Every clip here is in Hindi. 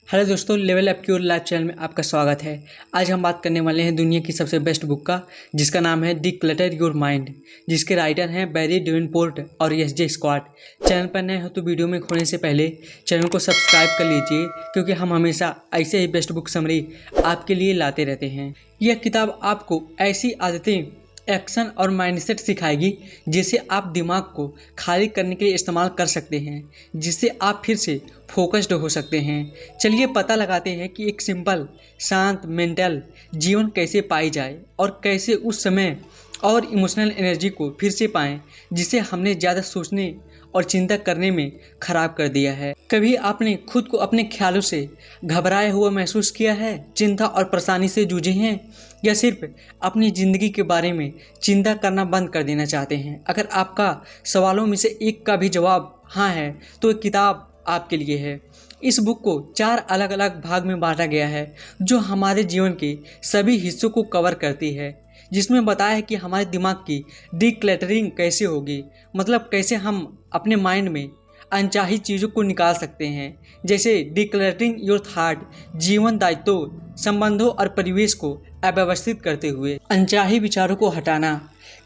हेलो दोस्तों, level up your life channel में आपका स्वागत है। आज हम बात करने वाले हैं दुनिया की सबसे बेस्ट बुक का, जिसका नाम है डिक्लटर योर माइंड, जिसके राइटर हैं बैरी डेवनपोर्ट और एस.जे. स्कॉट। चैनल पर नए हो तो वीडियो में खोलने से पहले चैनल को सब्सक्राइब कर लीजिए, क्योंकि हम हमेशा ऐसे ही बेस्ट बुक समरी आपके लिए लाते रहते हैं। यह किताब आपको ऐसी आदतें, एक्शन और माइंडसेट सिखाएगी जिसे आप दिमाग को खाली करने के लिए इस्तेमाल कर सकते हैं, जिससे आप फिर से फोकस्ड हो सकते हैं। चलिए पता लगाते हैं कि एक सिंपल, शांत मेंटल जीवन कैसे पाई जाए और कैसे उस समय और इमोशनल एनर्जी को फिर से पाएं, जिसे हमने ज़्यादा सोचने और चिंता करने में खराब कर दिया है। कभी आपने खुद को अपने ख्यालों से घबराया हुआ महसूस किया है, चिंता और परेशानी से जूझे हैं, या सिर्फ अपनी ज़िंदगी के बारे में चिंता करना बंद कर देना चाहते हैं? अगर आपका सवालों में से एक का भी जवाब हाँ है, तो ये किताब आपके लिए है। इस बुक को 4 अलग अलग भाग में बांटा गया है, जो हमारे जीवन के सभी हिस्सों को कवर करती है, जिसमें बताया है कि हमारे दिमाग की डिक्लटरिंग कैसे होगी, मतलब कैसे हम अपने माइंड में अनचाही चीज़ों को निकाल सकते हैं, जैसे डिक्लटरिंग योर थॉट, जीवन दायित्वों, संबंधों और परिवेश को अव्यवस्थित करते हुए अनचाही विचारों को हटाना।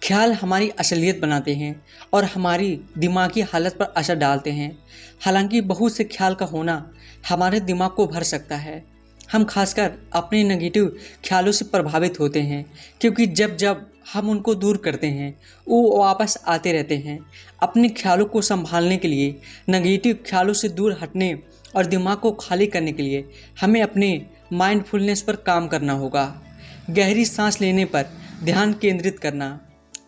ख्याल हमारी असलियत बनाते हैं और हमारी दिमागी हालत पर असर डालते हैं। हालांकि बहुत से ख्याल का होना हमारे दिमाग को भर सकता है। हम खासकर अपने नेगेटिव ख्यालों से प्रभावित होते हैं, क्योंकि जब जब हम उनको दूर करते हैं वो वापस आते रहते हैं। अपने ख्यालों को संभालने के लिए, नेगेटिव ख्यालों से दूर हटने और दिमाग को खाली करने के लिए हमें अपने माइंडफुलनेस पर काम करना होगा। गहरी सांस लेने पर ध्यान केंद्रित करना।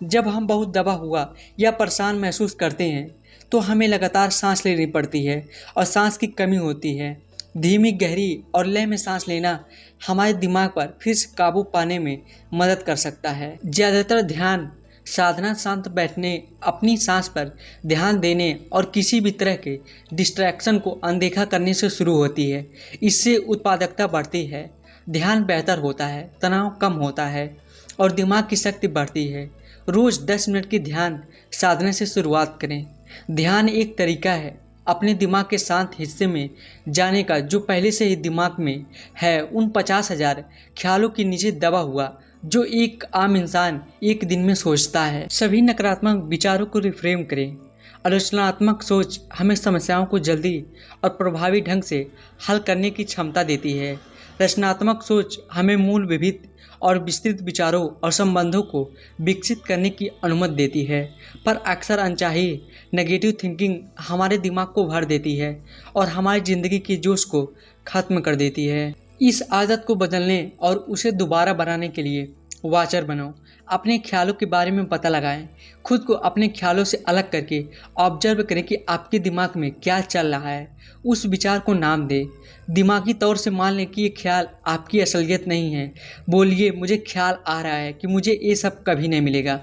जब हम बहुत दबा हुआ या परेशान महसूस करते हैं तो हमें लगातार सांस लेनी पड़ती है और सांस की कमी होती है। धीमी, गहरी और लय में सांस लेना हमारे दिमाग पर फिर से काबू पाने में मदद कर सकता है। ज़्यादातर ध्यान साधना शांत बैठने, अपनी सांस पर ध्यान देने और किसी भी तरह के डिस्ट्रैक्शन को अनदेखा करने से शुरू होती है। इससे उत्पादकता बढ़ती है, ध्यान बेहतर होता है, तनाव कम होता है और दिमाग की शक्ति बढ़ती है। रोज़ 10 मिनट की ध्यान साधना से शुरुआत करें। ध्यान एक तरीका है अपने दिमाग के शांत हिस्से में जाने का, जो पहले से ही दिमाग में है उन 50,000 ख्यालों के नीचे दबा हुआ, जो एक आम इंसान एक दिन में सोचता है। सभी नकारात्मक विचारों को रिफ्रेम करें। आलोचनात्मक सोच हमें समस्याओं को जल्दी और प्रभावी ढंग से हल करने की क्षमता देती है। रचनात्मक सोच हमें मूल, विविध और विस्तृत विचारों और संबंधों को विकसित करने की अनुमति देती है, पर अक्सर अनचाही नेगेटिव थिंकिंग हमारे दिमाग को भर देती है और हमारी ज़िंदगी के जोश को ख़त्म कर देती है। इस आदत को बदलने और उसे दोबारा बनाने के लिए वाचर बनो। अपने ख्यालों के बारे में पता लगाएं। खुद को अपने ख्यालों से अलग करके ऑब्जर्व करें कि आपके दिमाग में क्या चल रहा है। उस विचार को नाम दें। दिमागी तौर से मान लें कि ये ख्याल आपकी असलियत नहीं है। बोलिए, मुझे ख्याल आ रहा है कि मुझे ये सब कभी नहीं मिलेगा।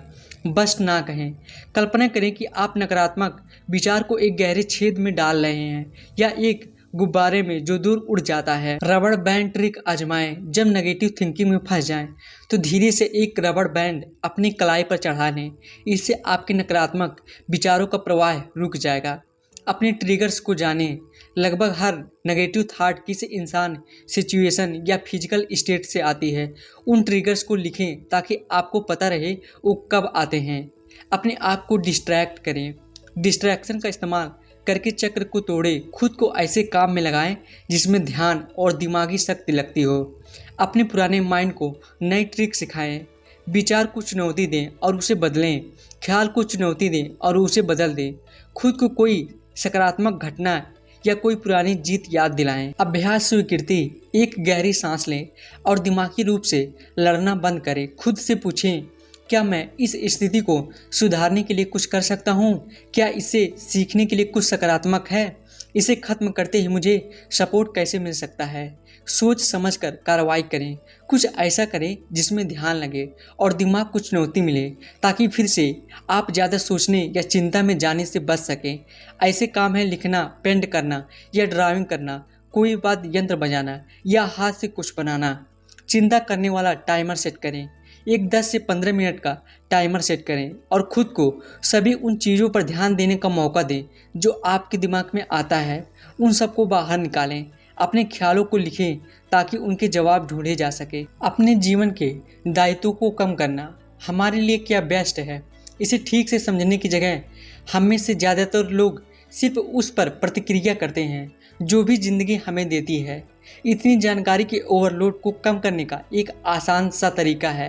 बस ना कहें। कल्पना करें कि आप नकारात्मक विचार को एक गहरे छेद में डाल रहे हैं या एक गुब्बारे में जो दूर उड़ जाता है। रबड़ बैंड ट्रिक आजमाएं। जब नेगेटिव थिंकिंग में फंस जाएं तो धीरे से एक रबड़ बैंड अपनी कलाई पर चढ़ा लें। इससे आपके नकारात्मक विचारों का प्रवाह रुक जाएगा। अपने ट्रिगर्स को जानें। लगभग हर नेगेटिव थॉट किसी इंसान, सिचुएशन या फिजिकल स्टेट से आती है। उन ट्रिगर्स को लिखें ताकि आपको पता रहे वो कब आते हैं। अपने आप को डिस्ट्रैक्ट करें। डिस्ट्रैक्शन का इस्तेमाल करके चक्र को तोड़े। खुद को ऐसे काम में लगाएं जिसमें ध्यान और दिमागी शक्ति लगती हो। अपने पुराने माइंड को नई ट्रिक सिखाएं। विचार को चुनौती दें और उसे बदलें। ख्याल को चुनौती दें और उसे बदल दें। खुद को कोई सकारात्मक घटना या कोई पुरानी जीत याद दिलाएं। अभ्यास स्वीकृति। एक गहरी सांस लें और दिमागी रूप से लड़ना बंद करें। खुद से पूछें, क्या मैं इस स्थिति को सुधारने के लिए कुछ कर सकता हूँ? क्या इससे सीखने के लिए कुछ सकारात्मक है? इसे खत्म करते ही मुझे सपोर्ट कैसे मिल सकता है? सोच समझकर कार्रवाई करें। कुछ ऐसा करें जिसमें ध्यान लगे और दिमाग को चुनौती मिले, ताकि फिर से आप ज़्यादा सोचने या चिंता में जाने से बच सकें। ऐसे काम है लिखना, पेंट करना या ड्राइंग करना, कोई बात यंत्र बजाना या हाथ से कुछ बनाना। चिंता करने वाला टाइमर सेट करें। एक 10 से 15 मिनट का टाइमर सेट करें और खुद को सभी उन चीज़ों पर ध्यान देने का मौका दें जो आपके दिमाग में आता है। उन सबको बाहर निकालें। अपने ख्यालों को लिखें ताकि उनके जवाब ढूंढे जा सके। अपने जीवन के दायित्वों को कम करना हमारे लिए क्या बेस्ट है, इसे ठीक से समझने की जगह हम में से ज़्यादातर लोग सिर्फ उस पर प्रतिक्रिया करते हैं जो भी ज़िंदगी हमें देती है। इतनी जानकारी के ओवरलोड को कम करने का एक आसान सा तरीका है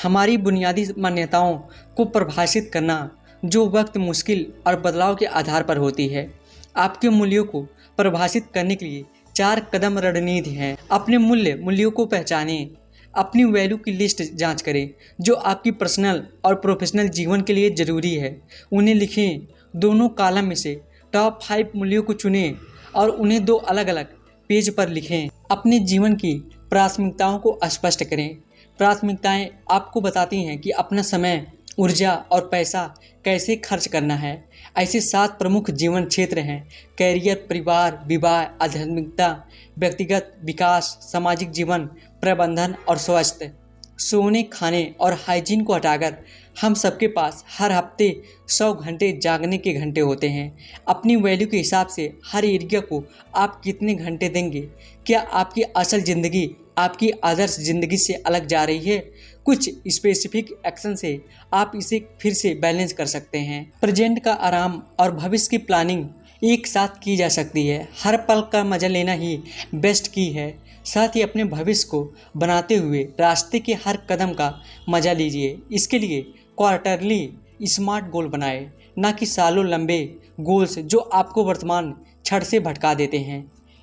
हमारी बुनियादी मान्यताओं को परिभाषित करना, जो वक्त, मुश्किल और बदलाव के आधार पर होती है। आपके मूल्यों को परिभाषित करने के लिए 4 कदम रणनीति हैं। अपने मूल्यों को पहचानें। अपनी वैल्यू की लिस्ट जांच करें जो आपकी पर्सनल और प्रोफेशनल जीवन के लिए ज़रूरी है। उन्हें लिखें। दोनों कॉलम में से टॉप 5 मूल्यों को चुनें और उन्हें 2 अलग अलग पेज पर लिखें। अपने जीवन की प्राथमिकताओं को स्पष्ट करें। प्राथमिकताएं आपको बताती हैं कि अपना समय, ऊर्जा और पैसा कैसे खर्च करना है। ऐसे 7 प्रमुख जीवन क्षेत्र हैं: कैरियर, परिवार, विवाह, आध्यात्मिकता, व्यक्तिगत विकास, सामाजिक जीवन, प्रबंधन और स्वास्थ्य। सोने, खाने और हाइजीन को हटाकर हम सबके पास हर हफ्ते 100 घंटे जागने के घंटे होते हैं। अपनी वैल्यू के हिसाब से हर एरिया को आप कितने घंटे देंगे? क्या आपकी असल ज़िंदगी आपकी आदर्श ज़िंदगी से अलग जा रही है? कुछ स्पेसिफिक एक्शन से आप इसे फिर से बैलेंस कर सकते हैं। प्रेजेंट का आराम और भविष्य की प्लानिंग एक साथ की जा सकती है। हर पल का मजा लेना ही बेस्ट की है। साथ ही अपने भविष्य को बनाते हुए रास्ते के हर कदम का मजा लीजिए। इसके लिए क्वार्टरली स्मार्ट गोल बनाएं, ना कि सालों लंबे गोल्स जो आपको वर्तमान क्षण से भटका देते हैं।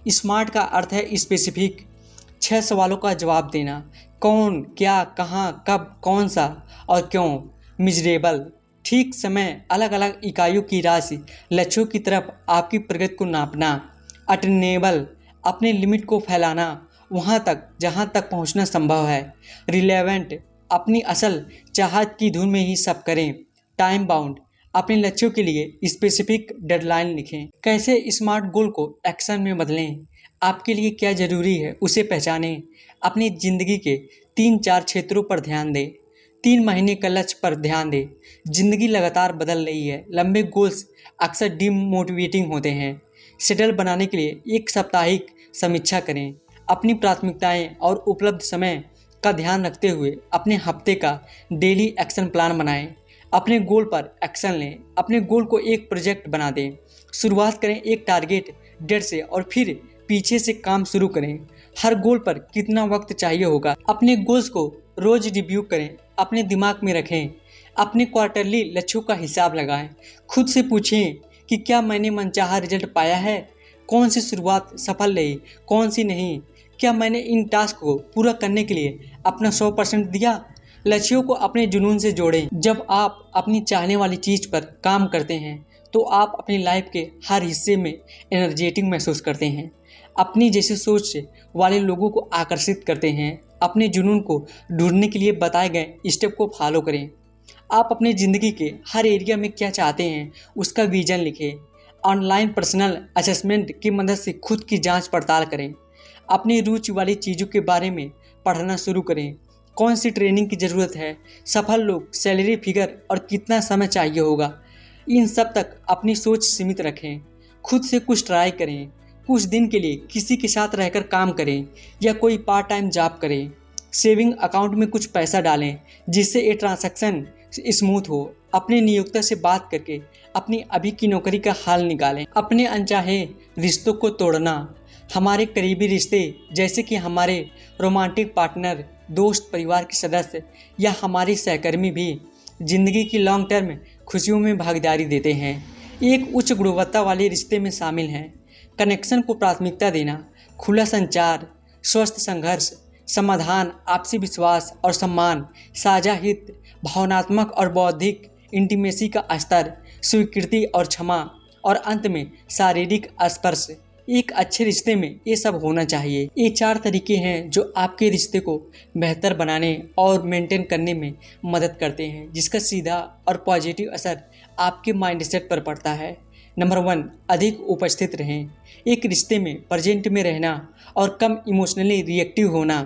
स्मार्ट का अर्थ है स्पेसिफिक। 6 सवालों का जवाब देना: कौन, क्या, कहाँ, कब, कौन सा और क्यों। मिजरेबल: ठीक समय, अलग अलग इकाइयों की राशि, लक्ष्यों की तरफ आपकी प्रगति को नापना। अटेनेबल: अपने लिमिट को फैलाना वहाँ तक जहाँ तक पहुँचना संभव है। रिलेवेंट: अपनी असल चाहत की धुन में ही सब करें। टाइम बाउंड: अपने लक्ष्यों के लिए स्पेसिफिक डेडलाइन लिखें। कैसे स्मार्ट गोल को एक्शन में बदलें? आपके लिए क्या ज़रूरी है उसे पहचानें। अपनी ज़िंदगी के 3-4 क्षेत्रों पर ध्यान दें। 3 महीने का लक्ष्य पर ध्यान दें। ज़िंदगी लगातार बदल रही है। लंबे गोल्स अक्सर डिमोटिवेटिंग होते हैं। शेड्यूल बनाने के लिए एक साप्ताहिक समीक्षा करें। अपनी प्राथमिकताएं और उपलब्ध समय का ध्यान रखते हुए अपने हफ्ते का डेली एक्शन प्लान बनाएं। अपने गोल पर एक्शन लें। अपने गोल को एक प्रोजेक्ट बना दें। शुरुआत करें एक टारगेट डेट से और फिर पीछे से काम शुरू करें। हर गोल पर कितना वक्त चाहिए होगा। अपने गोल्स को रोज रिव्यू करें, अपने दिमाग में रखें। अपने क्वार्टरली लक्ष्यों का हिसाब लगाएं। खुद से पूछें कि क्या मैंने मनचाहा रिजल्ट पाया है? कौन सी शुरुआत सफल रही, कौन सी नहीं? क्या मैंने इन टास्क को पूरा करने के लिए अपना 100% दिया? लक्ष्यों को अपने जुनून से जोड़ें। जब आप अपनी चाहने वाली चीज़ पर काम करते हैं तो आप अपनी लाइफ के हर हिस्से में एनर्जेटिक महसूस करते हैं, अपनी जैसी सोच वाले लोगों को आकर्षित करते हैं। अपने जुनून को ढूंढने के लिए बताए गए स्टेप को फॉलो करें। आप अपनी ज़िंदगी के हर एरिया में क्या चाहते हैं उसका विजन लिखें। ऑनलाइन पर्सनल असेसमेंट की मदद से खुद की जांच पड़ताल करें। अपनी रुचि वाली चीज़ों के बारे में पढ़ना शुरू करें। कौन सी ट्रेनिंग की ज़रूरत है, सफल लोग, सैलरी फिगर और कितना समय चाहिए होगा, इन सब तक अपनी सोच सीमित रखें। खुद से कुछ ट्राई करें। कुछ दिन के लिए किसी के साथ रहकर काम करें या कोई पार्ट टाइम जॉब करें। सेविंग अकाउंट में कुछ पैसा डालें जिससे ये ट्रांजैक्शन स्मूथ हो। अपने नियोक्ता से बात करके अपनी अभी की नौकरी का हाल निकालें। अपने अनचाहे रिश्तों को तोड़ना: हमारे करीबी रिश्ते जैसे कि हमारे रोमांटिक पार्टनर, दोस्त, परिवार के सदस्य या हमारे सहकर्मी भी जिंदगी की लॉन्ग टर्म खुशियों में भागीदारी देते हैं। एक उच्च गुणवत्ता वाले रिश्ते में शामिल हैं। कनेक्शन को प्राथमिकता देना, खुला संचार, स्वस्थ संघर्ष, समाधान, आपसी विश्वास और सम्मान, साझा हित, भावनात्मक और बौद्धिक इंटीमेसी का स्तर, स्वीकृति और क्षमा, और अंत में शारीरिक स्पर्श। एक अच्छे रिश्ते में ये सब होना चाहिए। ये 4 तरीके हैं जो आपके रिश्ते को बेहतर बनाने और मेंटेन करने में मदद करते हैं, जिसका सीधा और पॉजिटिव असर आपके माइंडसेट पर पड़ता है। नंबर 1, अधिक उपस्थित रहें। एक रिश्ते में प्रेजेंट में रहना और कम इमोशनली रिएक्टिव होना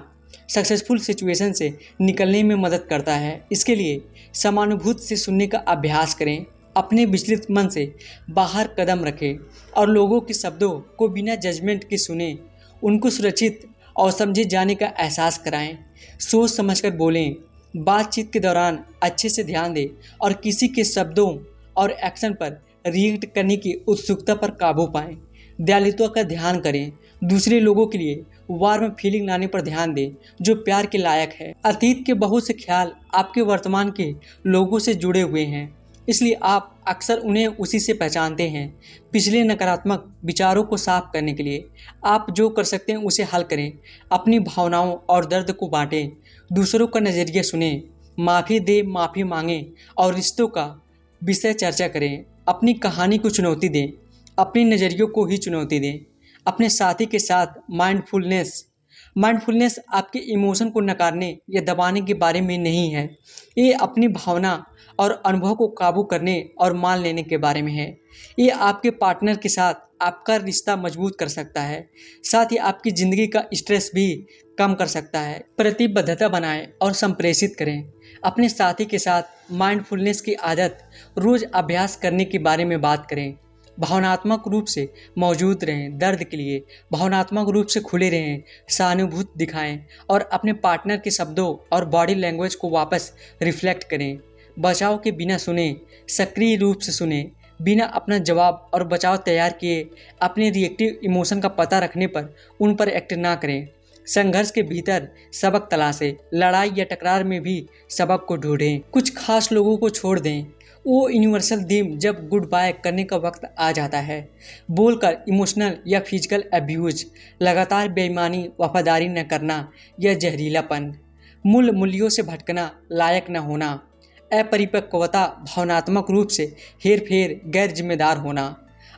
सक्सेसफुल सिचुएशन से निकलने में मदद करता है। इसके लिए समानुभूति से सुनने का अभ्यास करें। अपने विचलित मन से बाहर कदम रखें और लोगों के शब्दों को बिना जजमेंट के सुनें। उनको सुरक्षित और समझे जाने का एहसास कराएं। सोच समझकर बोलें। बातचीत के दौरान अच्छे से ध्यान दें और किसी के शब्दों और एक्शन पर रिएक्ट करने की उत्सुकता पर काबू पाएं। दयालुता का ध्यान करें। दूसरे लोगों के लिए वार्म फीलिंग लाने पर ध्यान दें जो प्यार के लायक है। अतीत के बहुत से ख्याल आपके वर्तमान के लोगों से जुड़े हुए हैं, इसलिए आप अक्सर उन्हें उसी से पहचानते हैं। पिछले नकारात्मक विचारों को साफ करने के लिए आप जो कर सकते हैं उसे हल करें। अपनी भावनाओं और दर्द को बांटें। दूसरों का नज़रिया सुनें। माफ़ी दें, माफ़ी मांगें और रिश्तों का विषय चर्चा करें। अपनी कहानी को चुनौती दें, अपने नज़रियों को ही चुनौती दें। अपने साथी के साथ माइंडफुलनेस आपके इमोशन को नकारने या दबाने के बारे में नहीं है। ये अपनी भावना और अनुभव को काबू करने और मान लेने के बारे में है। ये आपके पार्टनर के साथ आपका रिश्ता मजबूत कर सकता है, साथ ही आपकी ज़िंदगी का स्ट्रेस भी कम कर सकता है। प्रतिबद्धता बनाएं और संप्रेषित करें। अपने साथी के साथ माइंडफुलनेस की आदत रोज़ अभ्यास करने के बारे में बात करें। भावनात्मक रूप से मौजूद रहें। दर्द के लिए भावनात्मक रूप से खुले रहें। सहानुभूति दिखाएं और अपने पार्टनर के शब्दों और बॉडी लैंग्वेज को वापस रिफ्लेक्ट करें। बचाव के बिना सुने, सक्रिय रूप से सुने। बिना अपना जवाब और बचाव तैयार किए अपने रिएक्टिव इमोशन का पता रखने पर उन पर एक्ट ना करें। संघर्ष के भीतर सबक तलाशें। लड़ाई या टकरार में भी सबक को ढूंढें। कुछ खास लोगों को छोड़ दें। वो यूनिवर्सल थीम जब गुड बाय करने का वक्त आ जाता है। बोलकर इमोशनल या फिजिकल अब्यूज, लगातार बेईमानी, वफादारी न करना या जहरीलापन, मूल्यों से भटकना, लायक न होना, अपरिपक्वता, भावनात्मक रूप से हेरफेर, गैर जिम्मेदार होना,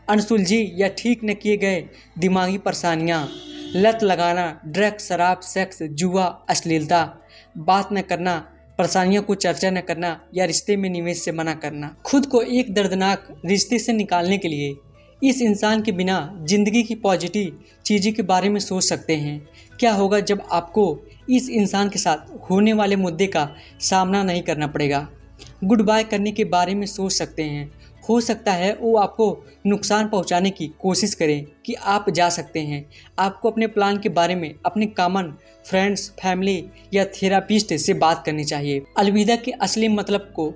अनसुलझी या ठीक न किए गए दिमागी परेशानियाँ, लत लगाना, ड्रग्स, शराब, सेक्स, जुआ, अश्लीलता, बात न करना, परेशानियों को चर्चा न करना या रिश्ते में निवेश से मना करना। खुद को एक दर्दनाक रिश्ते से निकालने के लिए इस इंसान के बिना जिंदगी की पॉजिटिव चीज़ों के बारे में सोच सकते हैं। क्या होगा जब आपको इस इंसान के साथ होने वाले मुद्दे का सामना नहीं करना पड़ेगा। गुड बाय करने के बारे में सोच सकते हैं। हो सकता है वो आपको नुकसान पहुंचाने की कोशिश करें कि आप जा सकते हैं। आपको अपने प्लान के बारे में अपने कॉमन फ्रेंड्स, फैमिली या थेरापिस्ट से बात करनी चाहिए। अलविदा के असली मतलब को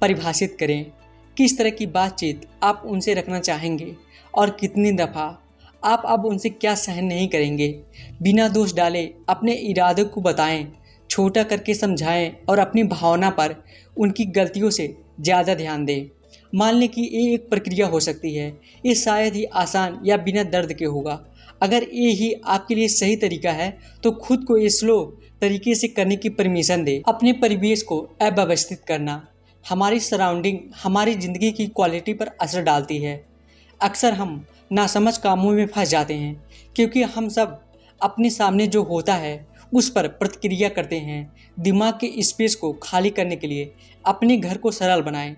परिभाषित करें। किस तरह की बातचीत आप उनसे रखना चाहेंगे और कितनी दफ़ा। आप अब उनसे क्या सहन नहीं करेंगे। बिना दोष डाले अपने इरादों को बताएं, छोटा करके समझाएं और अपनी भावना पर उनकी गलतियों से ज़्यादा ध्यान दें। मान लें कि ये एक प्रक्रिया हो सकती है। ये शायद ही आसान या बिना दर्द के होगा। अगर ये ही आपके लिए सही तरीका है तो खुद को ये स्लो तरीके से करने की परमिशन दें। अपने परिवेश को अव्यवस्थित करना। हमारी सराउंडिंग हमारी ज़िंदगी की क्वालिटी पर असर डालती है। अक्सर हम नासमझ कामों में फंस जाते हैं क्योंकि हम सब अपने सामने जो होता है उस पर प्रतिक्रिया करते हैं। दिमाग के स्पेस को खाली करने के लिए अपने घर को सरल बनाएं।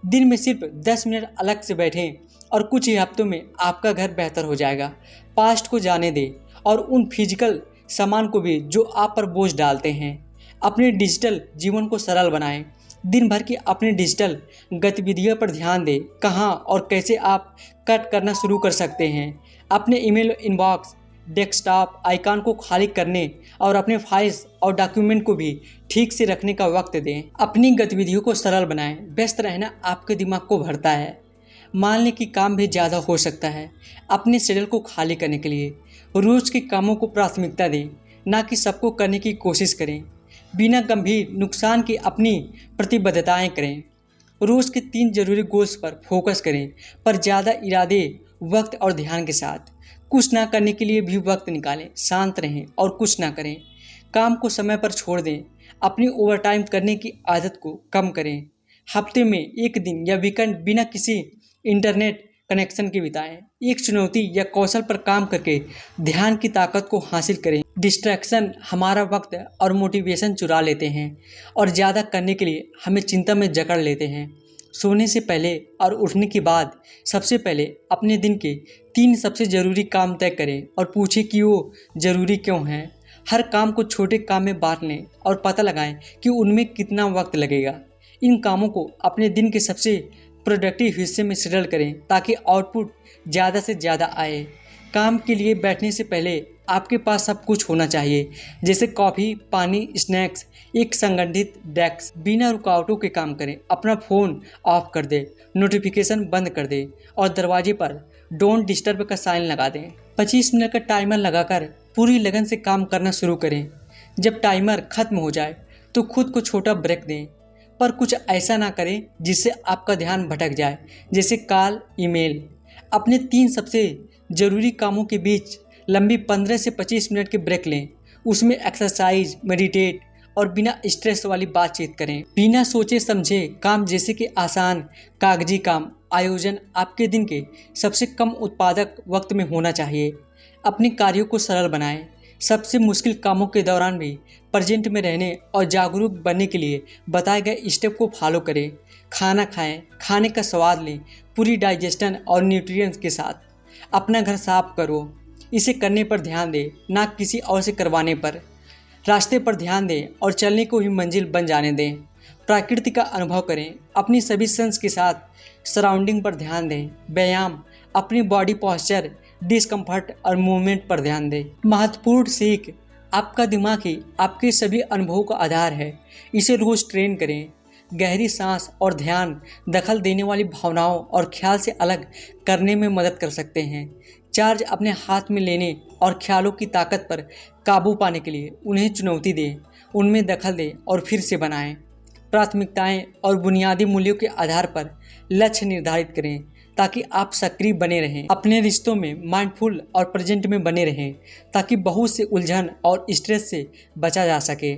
दिन में सिर्फ 10 मिनट अलग से बैठें और कुछ ही हफ्तों में आपका घर बेहतर हो जाएगा। पास्ट को जाने दें और उन फिजिकल सामान को भी जो आप पर बोझ डालते हैं। अपने डिजिटल जीवन को सरल बनाएं। दिन भर की अपनी डिजिटल गतिविधियों पर ध्यान दें। कहाँ और कैसे आप कट करना शुरू कर सकते हैं। अपने ईमेल इनबॉक्स, डेस्कटॉप आइकन को खाली करने और अपने फाइल्स और डॉक्यूमेंट को भी ठीक से रखने का वक्त दें। अपनी गतिविधियों को सरल बनाएं। व्यस्त रहना आपके दिमाग को भरता है। मान लें कि काम भी ज़्यादा हो सकता है। अपने शेड्यूल को खाली करने के लिए रोज़ के कामों को प्राथमिकता दें, ना कि सबको करने की कोशिश करें। बिना गंभीर नुकसान के अपनी प्रतिबद्धताएं करें। रोज़ के 3 जरूरी गोल्स पर फोकस करें, पर ज़्यादा इरादे, वक्त और ध्यान के साथ। कुछ ना करने के लिए भी वक्त निकालें। शांत रहें और कुछ ना करें। काम को समय पर छोड़ दें। अपनी ओवरटाइम करने की आदत को कम करें। हफ्ते में 1 दिन या वीकेंड बिना किसी इंटरनेट कनेक्शन के बिताएं। एक चुनौती या कौशल पर काम करके ध्यान की ताकत को हासिल करें। डिस्ट्रैक्शन हमारा वक्त और मोटिवेशन चुरा लेते हैं और ज़्यादा करने के लिए हमें चिंता में जकड़ लेते हैं। सोने से पहले और उठने के बाद सबसे पहले अपने दिन के 3 सबसे ज़रूरी काम तय करें और पूछें कि वो ज़रूरी क्यों हैं। हर काम को छोटे काम में बांट लें और पता लगाएं कि उनमें कितना वक्त लगेगा। इन कामों को अपने दिन के सबसे प्रोडक्टिव हिस्से में शेड्यूल करें ताकि आउटपुट ज़्यादा से ज़्यादा आए। काम के लिए बैठने से पहले आपके पास सब कुछ होना चाहिए, जैसे कॉफ़ी, पानी, स्नैक्स, एक संगठित डेस्क। बिना रुकावटों के काम करें। अपना फ़ोन ऑफ कर दें, नोटिफिकेशन बंद कर दें और दरवाजे पर डोंट डिस्टर्ब का साइन लगा दें। 25 मिनट का टाइमर लगाकर पूरी लगन से काम करना शुरू करें। जब टाइमर खत्म हो जाए तो खुद को छोटा ब्रेक दें, पर कुछ ऐसा ना करें जिससे आपका ध्यान भटक जाए, जैसे कॉल, ईमेल। अपने 3 सबसे ज़रूरी कामों के बीच लंबी 15 से 25 मिनट के ब्रेक लें। उसमें एक्सरसाइज, मेडिटेट और बिना स्ट्रेस वाली बातचीत करें। बिना सोचे समझे काम, जैसे कि आसान कागजी काम, आयोजन आपके दिन के सबसे कम उत्पादक वक्त में होना चाहिए। अपने कार्यों को सरल बनाएं। सबसे मुश्किल कामों के दौरान भी प्रेजेंट में रहने और जागरूक बनने के लिए बताए गए स्टेप को फॉलो करें। खाना खाएं, खाने का स्वाद लें, पूरी डाइजेशन और न्यूट्रिएंट्स के साथ। अपना घर साफ करो, इसे करने पर ध्यान दें, ना किसी और से करवाने पर। रास्ते पर ध्यान दें और चलने को ही मंजिल बन जाने दें। प्रकृति का अनुभव करें, अपनी सभी सेंस के साथ सराउंडिंग पर ध्यान दें। व्यायाम, अपनी बॉडी पोस्चर, डिस्कम्फर्ट और मूवमेंट पर ध्यान दें। महत्वपूर्ण सीख, आपका दिमाग ही आपके सभी अनुभवों का आधार है, इसे रोज ट्रेन करें। गहरी सांस और ध्यान दखल देने वाली भावनाओं और ख्याल से अलग करने में मदद कर सकते हैं। चार्ज अपने हाथ में लेने और ख्यालों की ताकत पर काबू पाने के लिए उन्हें चुनौती दें, उनमें दखल दें और फिर से बनाएं। प्राथमिकताएं और बुनियादी मूल्यों के आधार पर लक्ष्य निर्धारित करें ताकि आप सक्रिय बने रहें। अपने रिश्तों में माइंडफुल और प्रेजेंट में बने रहें ताकि बहुत से उलझन और स्ट्रेस से बचा जा सके।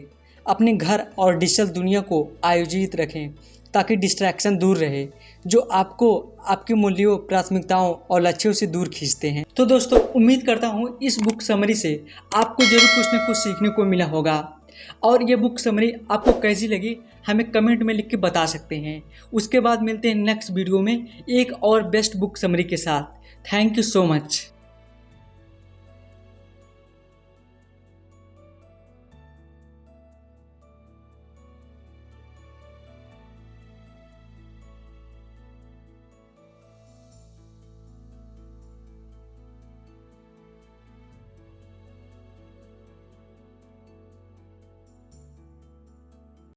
अपने घर और डिजिटल दुनिया को आयोजित रखें ताकि डिस्ट्रैक्शन दूर रहे, जो आपको आपके मूल्यों, प्राथमिकताओं और लक्ष्यों से दूर खींचते हैं। तो दोस्तों, उम्मीद करता हूँ इस बुक समरी से आपको जरूर कुछ न कुछ सीखने को मिला होगा। और ये बुक समरी आपको कैसी लगी हमें कमेंट में लिख के बता सकते हैं। उसके बाद मिलते हैं नेक्स्ट वीडियो में एक और बेस्ट बुक समरी के साथ। Thank you so much.